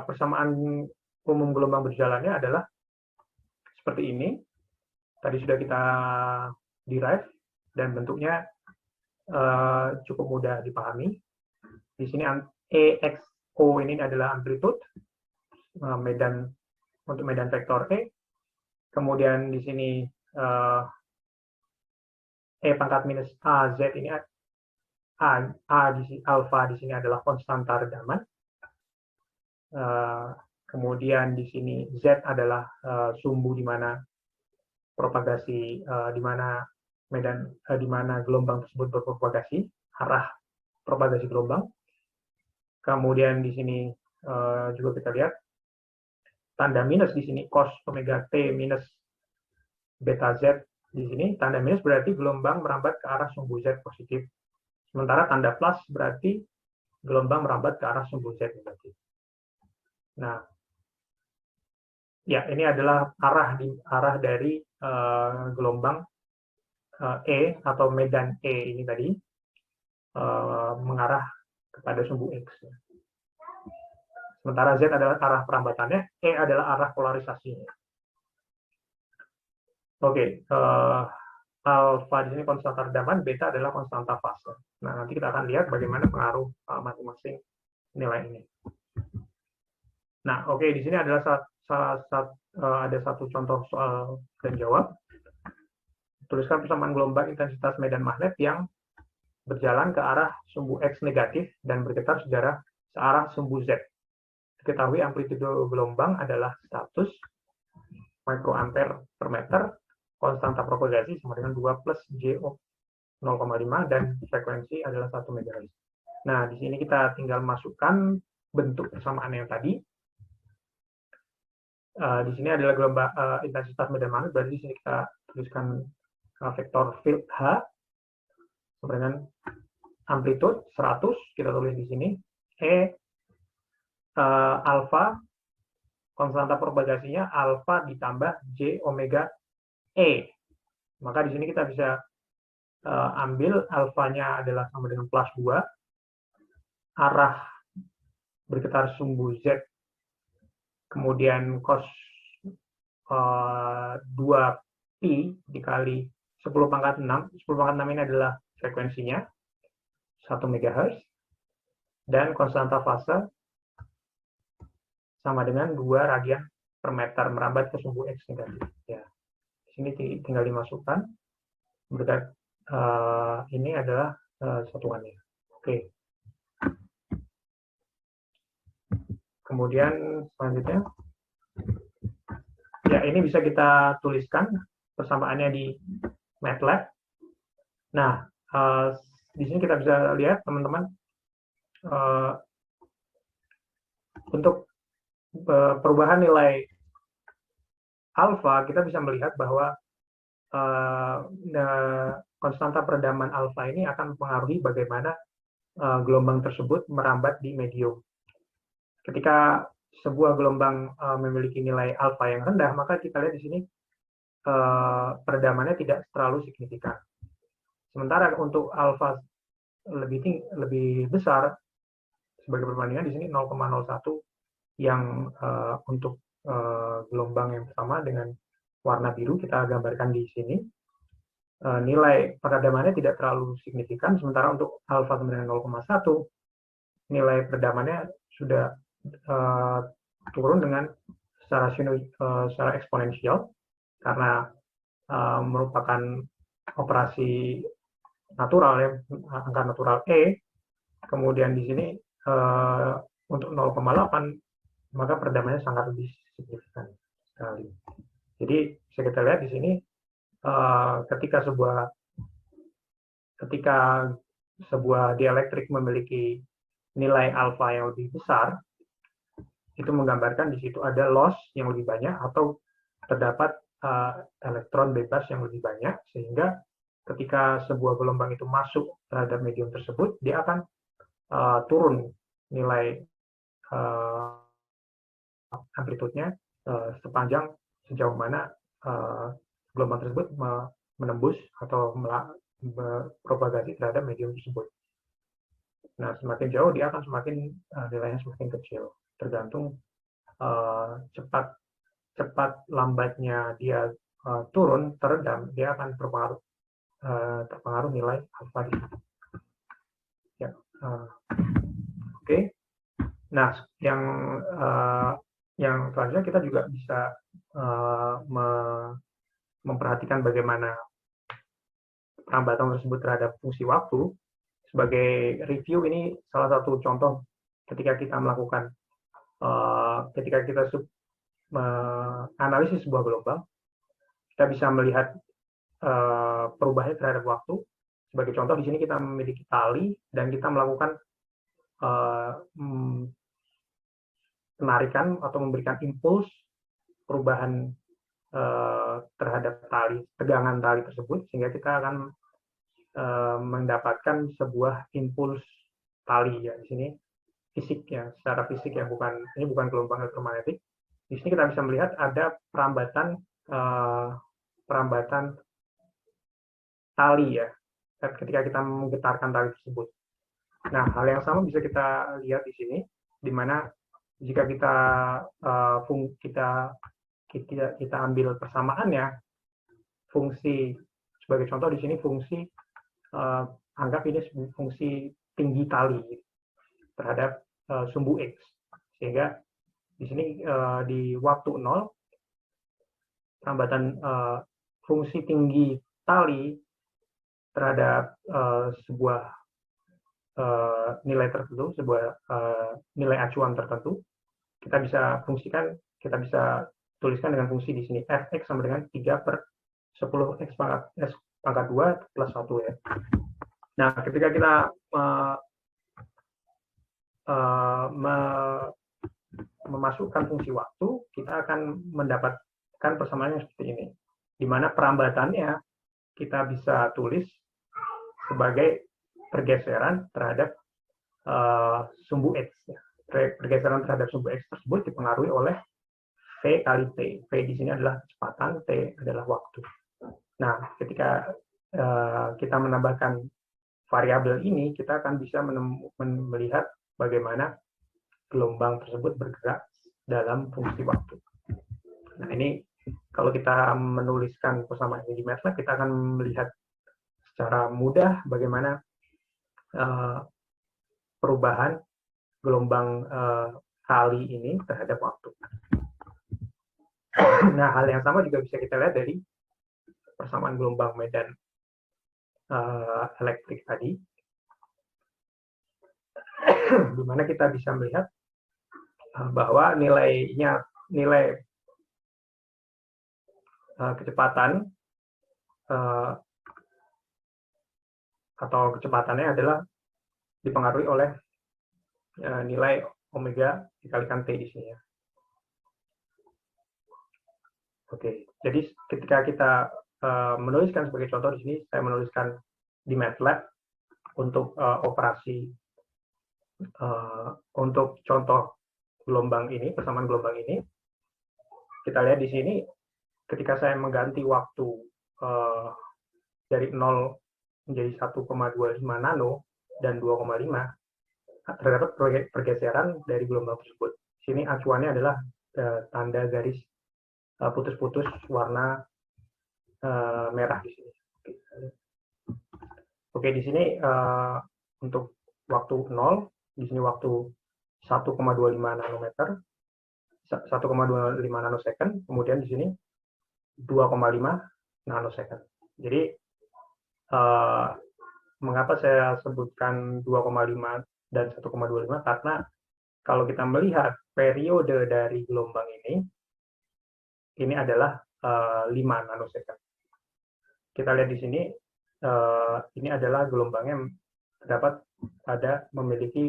persamaan umum gelombang berjalannya adalah seperti ini. Tadi sudah kita derive dan bentuknya cukup mudah dipahami. Di sini EXO ini adalah amplitude medan untuk medan vektor E. Kemudian di sini E pangkat minus AZ ini alfa di sini adalah konstanta redaman. Kemudian di sini Z adalah sumbu di mana propagasi, di mana di mana gelombang tersebut berpropagasi, arah propagasi gelombang. Kemudian di sini juga kita lihat tanda minus di sini cos omega t minus beta Z di sini. Tanda minus berarti gelombang merambat ke arah sumbu Z positif. Sementara tanda plus berarti gelombang merambat ke arah sumbu Z negatif. Nah, ya ini adalah arah dari gelombang E atau medan E ini tadi mengarah kepada sumbu X. Sementara Z adalah arah perambatannya, E adalah arah polarisasinya. Oke, alfa di sini konstanta redaman, beta adalah konstanta fase. Nah, nanti kita akan lihat bagaimana pengaruh masing-masing nilai ini. Nah, oke, di sini adalah ada satu contoh soal dan jawab. Tuliskan persamaan gelombang intensitas medan magnet yang berjalan ke arah sumbu X negatif dan bergetar searah sumbu Z. Diketahui amplitude gelombang adalah 100 mikroampere per meter, konstanta propagasi sama dengan 2 plus Jo 0,5 dan frekuensi adalah 1 MHz. Nah, di sini kita tinggal masukkan bentuk persamaan yang tadi. Di sini adalah gelombang intensitas medan magnet, berarti di sini kita tuliskan vektor field H sama dengan amplitude 100, kita tulis di sini. Alfa, konstanta propagasinya alfa ditambah J omega E. Maka di sini kita bisa ambil alfanya adalah sama dengan plus 2, arah bergetar sumbu Z, kemudian cos 2pi dikali 10 pangkat 6. 10 pangkat 6 ini adalah frekuensinya, 1 MHz, dan konstanta fase sama dengan 2 radian per meter merambat ke sumbu X negatif. Ya. Di sini tinggal dimasukkan. Berkat ini adalah satuannya. Oke. Kemudian selanjutnya, ya ini bisa kita tuliskan persamaannya di MATLAB. Nah, di sini kita bisa lihat teman-teman untuk perubahan nilai alfa, kita bisa melihat bahwa konstanta peredaman alfa ini akan mempengaruhi bagaimana gelombang tersebut merambat di medium. Ketika sebuah gelombang memiliki nilai alfa yang rendah, maka kita lihat di sini peredamannya tidak terlalu signifikan. Sementara untuk alfa lebih besar, sebagai perbandingan di sini 0,01 yang untuk gelombang yang pertama dengan warna biru kita gambarkan di sini. Nilai peredamannya tidak terlalu signifikan, sementara untuk alfa sama dengan 0,1 nilai peredamannya sudah turun dengan secara eksponensial karena merupakan operasi natural ya, angka natural E. Kemudian di sini untuk 0,8 maka peredamannya sangat lebih signifikan sekali. Jadi bisa kita lihat di sini ketika sebuah dielektrik memiliki nilai alfa yang lebih besar, itu menggambarkan di situ ada loss yang lebih banyak atau terdapat elektron bebas yang lebih banyak, sehingga ketika sebuah gelombang itu masuk terhadap medium tersebut, dia akan turun nilai amplitudenya sejauh mana gelombang tersebut menembus atau berpropagasi terhadap medium tersebut. Nah, semakin jauh dia akan nilainya semakin kecil. tergantung cepat lambatnya dia turun, teredam, dia akan terpengaruh nilai alfa di sini. Ya, oke. Nah, yang selanjutnya kita juga bisa memperhatikan bagaimana perambatan tersebut terhadap fungsi waktu. Sebagai review, ini salah satu contoh ketika kita melakukan ketika kita analisis sebuah gelombang, kita bisa melihat perubahannya terhadap waktu. Sebagai contoh, di sini kita memiliki tali dan kita melakukan penarikan atau memberikan impuls perubahan terhadap tegangan tali tersebut, sehingga kita akan mendapatkan sebuah impuls tali ya di sini fisik ya, secara fisik ya, ini bukan gelombang elektromagnetik. Di sini kita bisa melihat ada perambatan tali ya ketika kita menggetarkan tali tersebut. Nah, hal yang sama bisa kita lihat di sini, di mana jika kita ambil persamaannya, fungsi sebagai contoh di sini fungsi anggap ini fungsi tinggi tali terhadap sumbu X, sehingga di sini di waktu 0 perambatan fungsi tinggi tali terhadap sebuah nilai tertentu, sebuah nilai acuan tertentu, kita bisa tuliskan dengan fungsi di sini fx sama dengan 3/10 x pangkat 2 plus 1 ya. Nah, ketika kita memasukkan fungsi waktu, kita akan mendapatkan persamaan yang seperti ini, di mana perambatannya kita bisa tulis sebagai pergeseran terhadap sumbu X. Pergeseran terhadap sumbu X tersebut dipengaruhi oleh V kali T. V di sini adalah kecepatan, T adalah waktu. Nah, ketika kita menambahkan variabel ini, kita akan bisa melihat bagaimana gelombang tersebut bergerak dalam fungsi waktu. Nah, ini kalau kita menuliskan persamaan ini di MATLAB, kita akan melihat secara mudah bagaimana perubahan gelombang kali ini terhadap waktu. Nah, hal yang sama juga bisa kita lihat dari persamaan gelombang medan elektrik tadi, di mana kita bisa melihat bahwa nilai kecepatan atau kecepatannya adalah dipengaruhi oleh nilai omega dikalikan T di sini ya. Oke, jadi ketika kita menuliskan sebagai contoh di sini, saya menuliskan di MATLAB untuk operasi untuk contoh gelombang ini, persamaan gelombang ini. Kita lihat di sini, ketika saya mengganti waktu dari 0 menjadi 1,25 nano dan 2,5, terdapat pergeseran dari gelombang tersebut. Di sini acuannya adalah tanda garis putus-putus warna merah di sini. Oke, di sini untuk waktu 0, di sini waktu 1,25 nanometer, 1,25 nanosecond, kemudian di sini 2,5 nanosecond. Jadi mengapa saya sebutkan 2,5 dan 1,25? Karena kalau kita melihat periode dari gelombang ini adalah 5 nanosecond. Kita lihat di sini, ini adalah gelombangnya memiliki